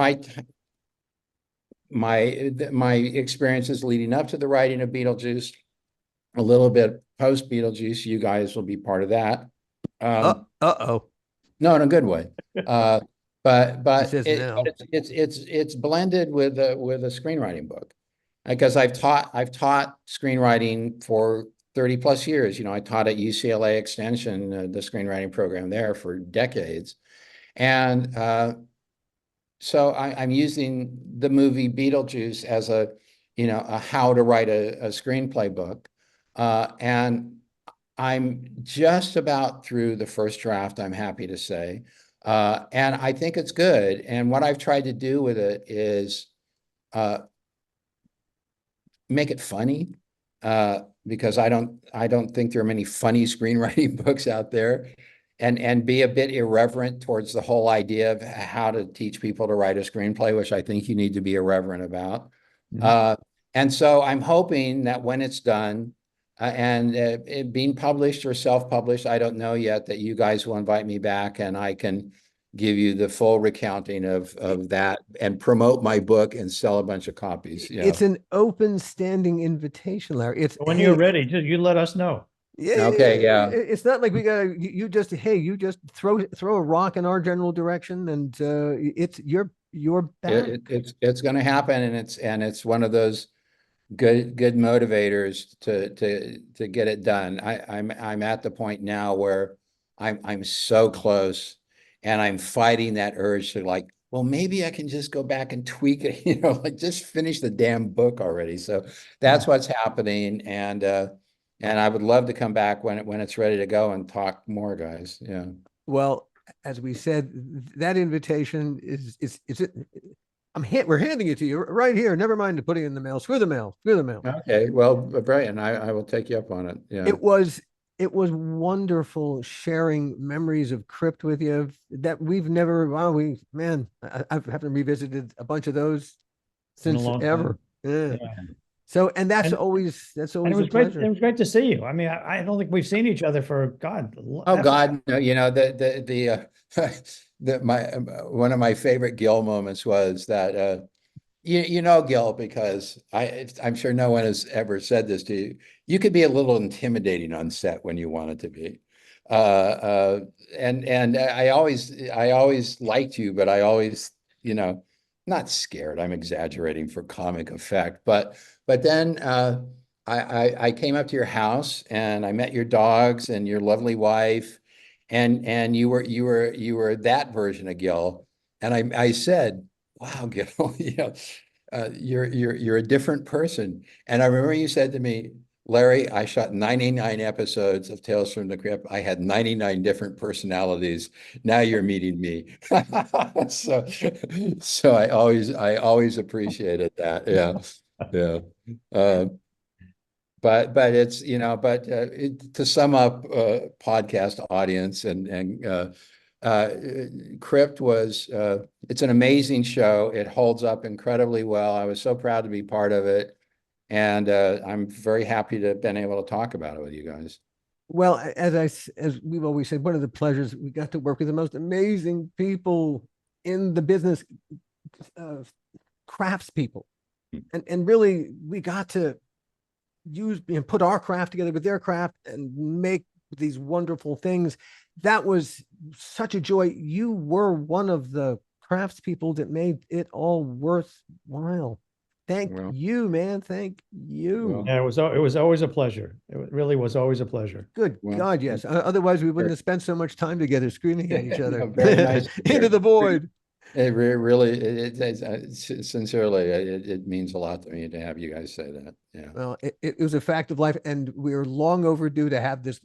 my experiences leading up to the writing of Beetlejuice, a little bit post Beetlejuice. You guys will be part of that. Uh-oh. No, in a good way. But now. it's blended with a screenwriting book, because I've taught screenwriting for 30 plus years. I taught at UCLA Extension, the screenwriting program there, for decades. And so I'm using the movie Beetlejuice as a how to write a screenplay book. And I'm just about through the first draft, I'm happy to say. And I think it's good. And what I've tried to do with it is make it funny, because I don't think there are many funny screenwriting books out there, and be a bit irreverent towards the whole idea of how to teach people to write a screenplay, which I think you need to be irreverent about. And so I'm hoping that when it's done, and it being published or self-published, I don't know yet, that you guys will invite me back and I can give you the full recounting of that and promote my book and sell a bunch of copies. It's an open standing invitation, Larry. It's when you're ready, just you let us know. Yeah. Okay. Yeah. It's not like we gotta. You just throw a rock in our general direction, and it's your back. It's going to happen, and it's one of those good motivators to get it done. I'm at the point now where I'm so close, and I'm fighting that urge to, like, well, maybe I can just go back and tweak it, like just finish the damn book already. So that's what's happening, and I would love to come back when it's ready to go and talk more, guys. Yeah. Well, as we said, that invitation is we're handing it to you right here. Never mind putting it in the mail. Screw the mail. Okay. Well, Brian, I will take you up on it. Yeah. It was wonderful sharing memories of Crypt with you that we've never. Wow, I haven't revisited a bunch of those since ever. Yeah. So, and that's always and it was great. It was great to see you. I mean, I don't think we've seen each other for God. Oh God, no, one of my favorite Gil moments was that Gil, because I'm sure no one has ever said this to you. You could be a little intimidating on set when you wanted to be, and I always liked you, but I always not scared. I'm exaggerating for comic effect, but then I came up to your house and I met your dogs and your lovely wife, and you were that version of Gil, and I said, "Wow, Gil, you're a different person." And I remember you said to me, Larry, I shot 99 episodes of Tales from the Crypt. I had 99 different personalities. Now you're meeting me. So I always appreciated that. Yeah. Yeah. But it's, to sum up, podcast audience and Crypt was, it's an amazing show. It holds up incredibly well. I was so proud to be part of it. And I'm very happy to have been able to talk about it with you guys. Well, as we've always said, one of the pleasures, we got to work with the most amazing people in the business, craftspeople, and really we got to use and put our craft together with their craft and make these wonderful things. That was such a joy. You were one of the craftspeople that made it all worthwhile. Thank you, man. Thank you. Yeah, it was always a pleasure. It really was always a pleasure. Good God, yes. Otherwise, we wouldn't have spent so much time together screaming at each other Very nice into the void. It really, sincerely, it means a lot to me to have you guys say that. Yeah. Well, it was a fact of life, and we're long overdue to have this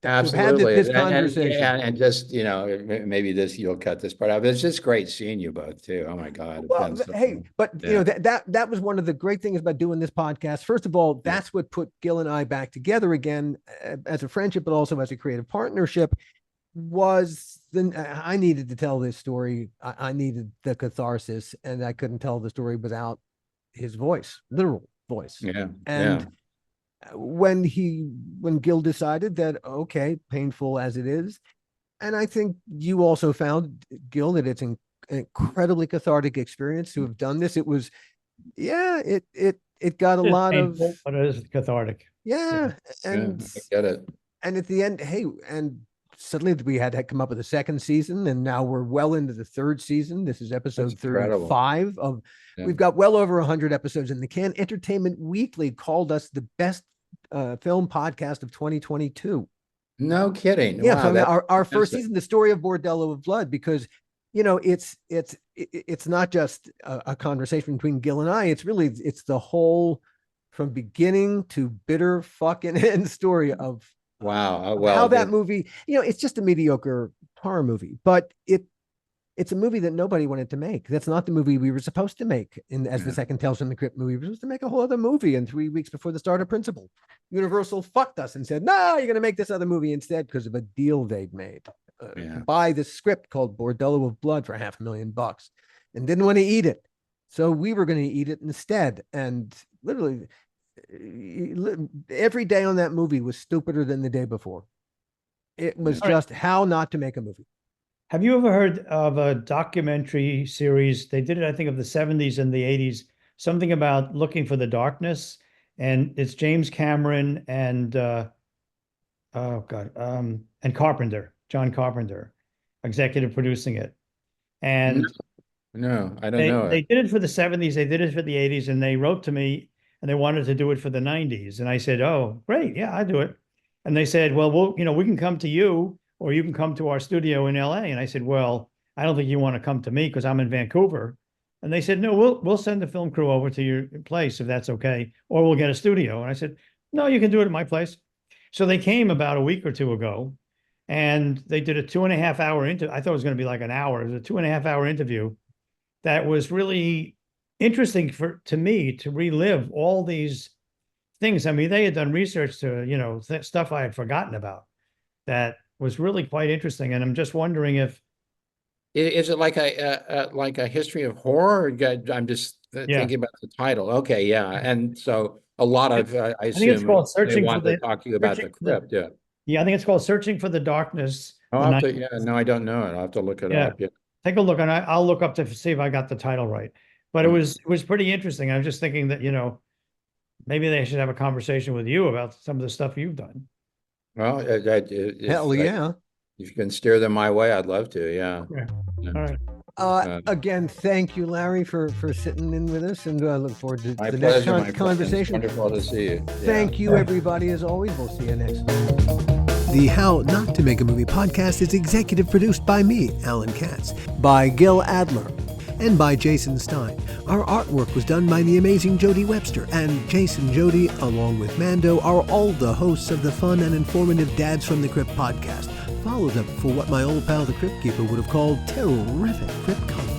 Absolutely. this And, conversation. and just, maybe you'll cut this part out. But it's just great seeing you both too. Oh my God. It's Well, been so hey, fun. but Yeah. that was one of the great things about doing this podcast. First of all, that's what put Gil and I back together again as a friendship, but also as a creative partnership. I needed to tell this story. I needed the catharsis, and I couldn't tell the story without his voice, literal voice. Yeah. And when Gil decided that, okay, painful as it is, and I think you also found, Gil, that it's an incredibly cathartic experience to have done this. It was, it got a It's lot painful, of, but it is cathartic. and I get it. and at the end, hey, and suddenly we had to come up with a second season, and now we're well into the third season. This is episode That's incredible. 35 of. Yeah. We've got well over 100 episodes in the can. Entertainment Weekly called us the best film podcast of 2022. No kidding. Yeah, Wow, from that's our first fantastic. season, the story of Bordello of Blood, because it's not just a conversation between Gil and I. It's the whole, from beginning to bitter fucking end story of Wow. how that movie, it's just a mediocre horror movie, but it's a movie that nobody wanted to make. That's not the movie we were supposed to make as the second Tales from the Crypt movie. We were supposed to make a whole other movie, and 3 weeks before the start of Principal, Universal fucked us and said, no, you're going to make this other movie instead because of a deal they'd made. Buy this script called Bordello of Blood for $500,000 and didn't want to eat it. So we were going to eat it instead. And literally every day on that movie was stupider than the day before. It was just how not to make a movie. Have you ever heard of a documentary series? They did it, I think, of the 70s and the 80s, something about looking for the darkness. And it's James Cameron and and Carpenter, John Carpenter, executive producing it. And no, I don't know. They did it for the 70s, they did it for the 80s, and they wrote to me and they wanted to do it for the 90s. And I said, oh, great, yeah, I'll do it. And they said, well, we can come to you, or you can come to our studio in LA. And I said, well, I don't think you want to come to me because I'm in Vancouver. And they said, no, we'll send the film crew over to your place if that's okay, or we'll get a studio. And I said, no, you can do it at my place. So they came about a week or two ago, and they did a 2.5 hour interview. I thought it was going to be like an hour. It was a 2.5 hour interview that was really interesting to me to relive all these things. I mean, they had done research to, stuff I had forgotten about that was really quite interesting. And I'm just wondering if. Is it like a history of horror? I'm just thinking about the title. Okay, yeah. And so a lot of, I assume, think it's called Searching they want to talk to you about the crypt. Yeah. Yeah, I think it's called Searching for the Darkness. No, I don't know it. I'll have to look it up. Yeah. Take a look, and I'll look up to see if I got the title right. But it was pretty interesting. I'm just thinking that, maybe they should have a conversation with you about some of the stuff you've done. Well, Hell yeah. If you can steer them my way, I'd love to. Yeah. All right. Again, thank you, Larry, for sitting in with us, and I look forward to My the pleasure, next conversation. Wonderful to see you. Thank you, everybody, as always. We'll see you next time. The How Not to Make a Movie podcast is executive produced by me, Alan Katz, by Gil Adler, and by Jason Stein. Our artwork was done by the amazing Jody Webster, and Jason Jody, along with Mando, are all the hosts of the fun and informative Dads from the Crypt podcast. Follow them for what my old pal the Crypt Keeper would have called terrific crypt content.